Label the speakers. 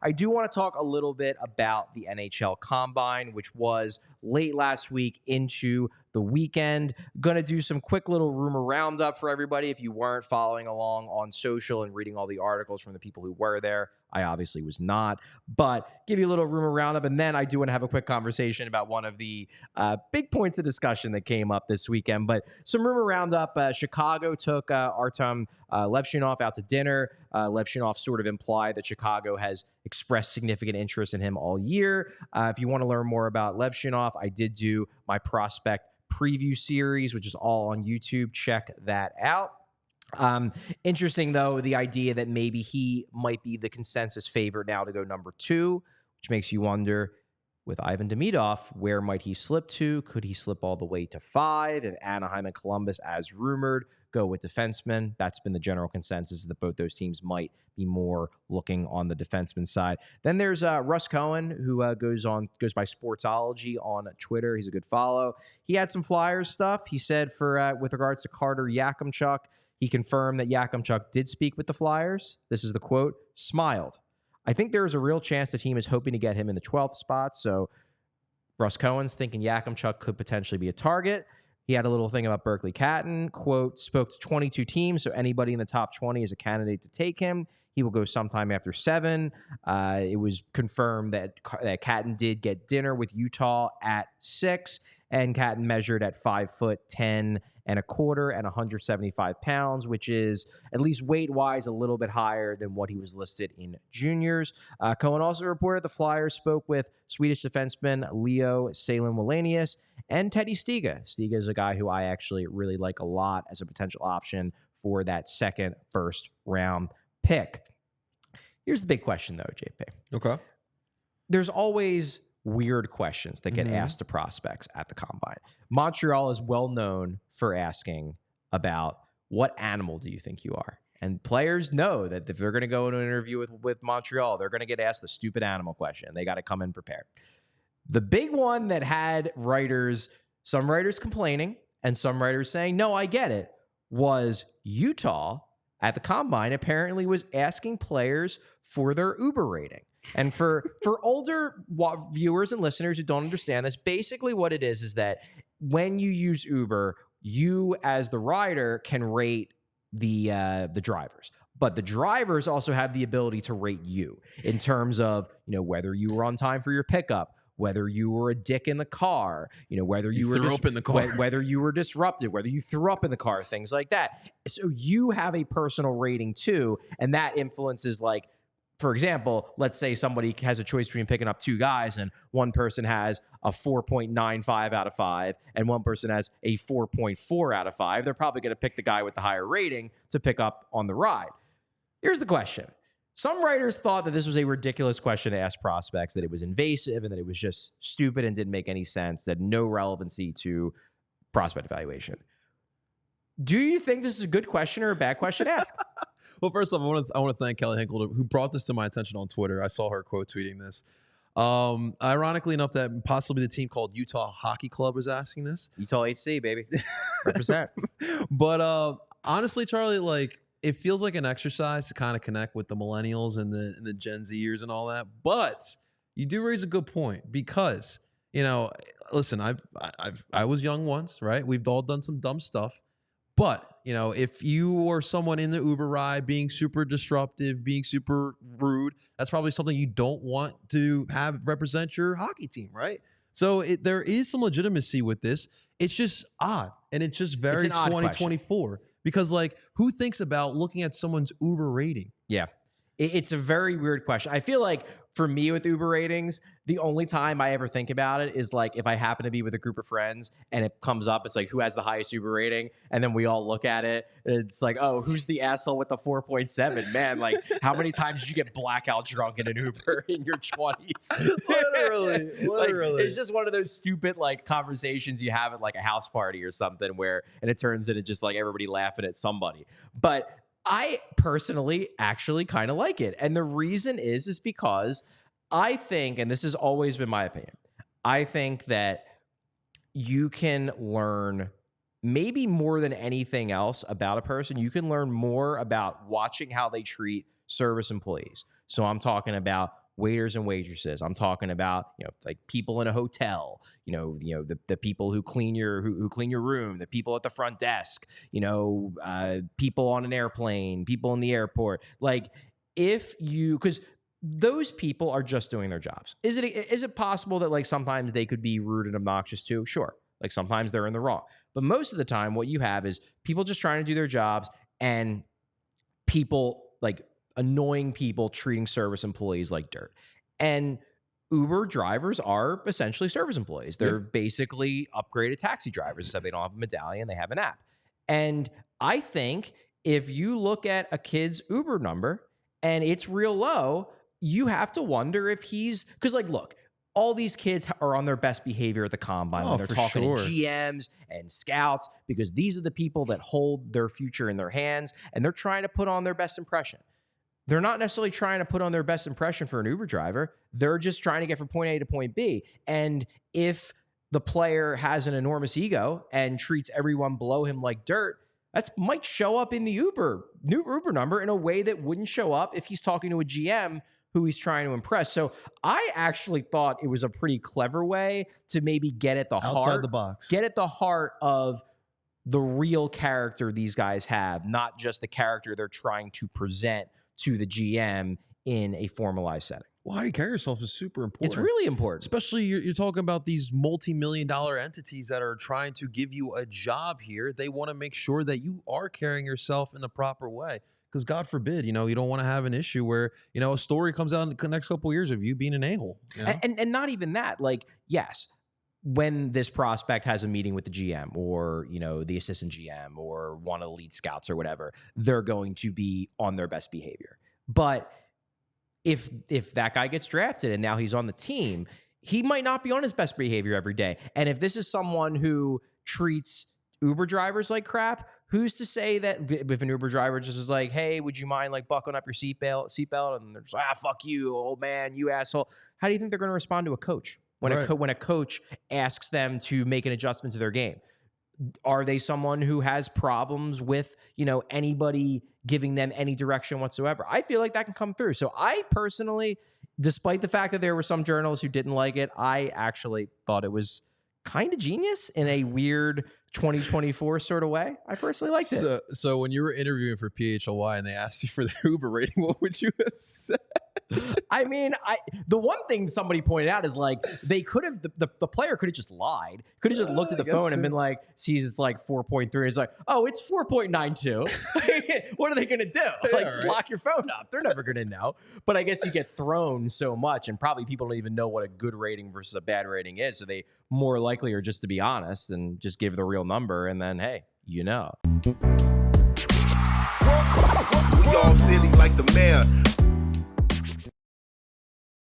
Speaker 1: I do want to talk a little bit about the NHL Combine, which was late last week into the weekend. Going to do some quick little rumor roundup for everybody. If you weren't following along on social and reading all the articles from the people who were there, I obviously was not, but give you a little rumor roundup. And then I do want to have a quick conversation about one of the big points of discussion that came up this weekend. But some rumor roundup. Chicago took Artyom Levshunov out to dinner. Levshunov sort of implied that Chicago has expressed significant interest in him all year. If you want to learn more about Levshunov, I did do my prospect preview series, which is all on YouTube. Check that out. Interesting, though, the idea that maybe he might be the consensus favorite now to go number 2, which makes you wonder, with Ivan Demidov, where might he slip to? Could he slip all the way to 5? And Anaheim and Columbus, as rumored, go with defensemen. That's been the general consensus, that both those teams might be more looking on the defenseman side. Then there's Russ Cohen, who goes by Sportsology on Twitter. He's a good follow. He had some Flyers stuff. He said with regards to Carter Yakemchuk, he confirmed that Yakemchuk did speak with the Flyers. This is the quote, smiled. I think there is a real chance the team is hoping to get him in the 12th spot. So Russ Cohen's thinking Yakemchuk could potentially be a target. He had a little thing about Berkeley Catton, quote, spoke to 22 teams, so anybody in the top 20 is a candidate to take him. He will go sometime after 7. It was confirmed that Catton did get dinner with Utah at 6, and Catton measured at 5'10" and a quarter and 175 pounds, which is, at least weight-wise, a little bit higher than what he was listed in juniors. Cohen also reported the Flyers spoke with Swedish defenseman Leo Salin-Wallenius and Teddy Stiga. Stiga is a guy who I actually really like a lot as a potential option for that second first-round pick. Here's the big question, though, JP.
Speaker 2: Okay.
Speaker 1: There's always weird questions that get asked to prospects at the Combine. Montreal is well known for asking about, what animal do you think you are? And players know that if they're going to go into an interview with Montreal, they're going to get asked the stupid animal question. They got to come in prepared. The big one that had some writers complaining and some writers saying, no, I get it, was Utah at the Combine apparently was asking players for their Uber rating. And for older viewers and listeners who don't understand this, basically what it is that when you use Uber, you as the rider can rate the drivers. But the drivers also have the ability to rate you in terms of, whether you were on time for your pickup, whether you were a dick in the car, whether you threw up in the car, whether you were disruptive, whether you threw up in the car, things like that. So you have a personal rating too, and that influences, like, for example, let's say somebody has a choice between picking up 2 guys, and one person has a 4.95 out of 5, and one person has a 4.4 out of 5. They're probably going to pick the guy with the higher rating to pick up on the ride. Here's the question. Some writers thought that this was a ridiculous question to ask prospects, that it was invasive and that it was just stupid and didn't make any sense, that had no relevancy to prospect evaluation. Do you think this is a good question or a bad question to ask?
Speaker 2: Well, first off, I want to thank Kelly Hinkle, who brought this to my attention on Twitter. I saw her quote tweeting this. Ironically enough, that possibly the team called Utah Hockey Club was asking this.
Speaker 1: Utah HC, baby. Represent.
Speaker 2: But honestly, Charlie, like, it feels like an exercise to kind of connect with the millennials and the Gen Zers and all that. But you do raise a good point because, listen, I was young once, right? We've all done some dumb stuff. But, if you were someone in the Uber ride being super disruptive, being super rude, that's probably something you don't want to have represent your hockey team, right? So there is some legitimacy with this. It's just odd. And it's just very 2024. Because, like, who thinks about looking at someone's Uber rating?
Speaker 1: Yeah. It's a very weird question. I feel like for me with Uber ratings, the only time I ever think about it is like if I happen to be with a group of friends and it comes up, it's like, who has the highest Uber rating? And then we all look at it. And it's like, oh, who's the asshole with the 4.7? Man, like, how many times did you get blackout drunk in an Uber in your 20s?
Speaker 2: Literally.
Speaker 1: Like, it's just one of those stupid, like, conversations you have at, like, a house party or something and it turns into just, like, everybody laughing at somebody. But I personally actually kind of like it. And the reason is because I think, and this has always been my opinion, I think that you can learn maybe more than anything else about a person. You can learn more about watching how they treat service employees. So I'm talking about waiters and waitresses. I'm talking about, like people in a hotel, the people who clean your room, the people at the front desk, people on an airplane, people in the airport. Like because those people are just doing their jobs. Is it possible that like sometimes they could be rude and obnoxious too? Sure. Like sometimes they're in the wrong. But most of the time what you have is people just trying to do their jobs and people like annoying people treating service employees like dirt. And Uber drivers are essentially service employees. They're basically upgraded taxi drivers, except they don't have a medallion, they have an app. And I think if you look at a kid's Uber number and it's real low, you have to wonder if because like, look, all these kids are on their best behavior at the combine when they're talking to GMs and scouts, because these are the people that hold their future in their hands and they're trying to put on their best impression. They're not necessarily trying to put on their best impression for an Uber driver. They're just trying to get from point A to point B. And if the player has an enormous ego and treats everyone below him like dirt, that might show up in the new Uber number in a way that wouldn't show up if he's talking to a GM who he's trying to impress. So I actually thought it was a pretty clever way to maybe get at the
Speaker 2: outside the box,
Speaker 1: get at the heart of the real character these guys have, not just the character they're trying to present to the GM in a formalized setting.
Speaker 2: Well, how you carry yourself is super important.
Speaker 1: It's really important.
Speaker 2: Especially you're talking about these multi-million-dollar entities that are trying to give you a job here. They want to make sure that you are carrying yourself in the proper way. Because God forbid, you don't want to have an issue where, a story comes out in the next couple of years of you being an a-hole.
Speaker 1: And not even that. Like, yes, when this prospect has a meeting with the GM or, the assistant GM or one of the lead scouts or whatever, they're going to be on their best behavior. But if that guy gets drafted and now he's on the team, he might not be on his best behavior every day. And if this is someone who treats Uber drivers like crap, who's to say that if an Uber driver just is like, hey, would you mind like buckling up your seatbelt? And they're just like, fuck you, old man, you asshole. How do you think they're going to respond to a coach when a coach asks them to make an adjustment to their game? Are they someone who has problems with, anybody giving them any direction whatsoever? I feel like that can come through. So I personally, despite the fact that there were some journalists who didn't like it, I actually thought it was kind of genius in a weird 2024 sort of way. I personally liked it.
Speaker 2: So when you were interviewing for PHLY and they asked you for the Uber rating, what would you have said?
Speaker 1: I mean, the one thing somebody pointed out is like they could have the player could have just lied, could have just looked at the phone and been like, sees it's like 4.3. He's like, oh, it's 4.92. What are they gonna do? Like, just lock your phone up. They're never gonna know. But I guess you get thrown so much, and probably people don't even know what a good rating versus a bad rating is. So they more likely are just to be honest and just give the real number, and then hey,
Speaker 3: We all silly like the mayor.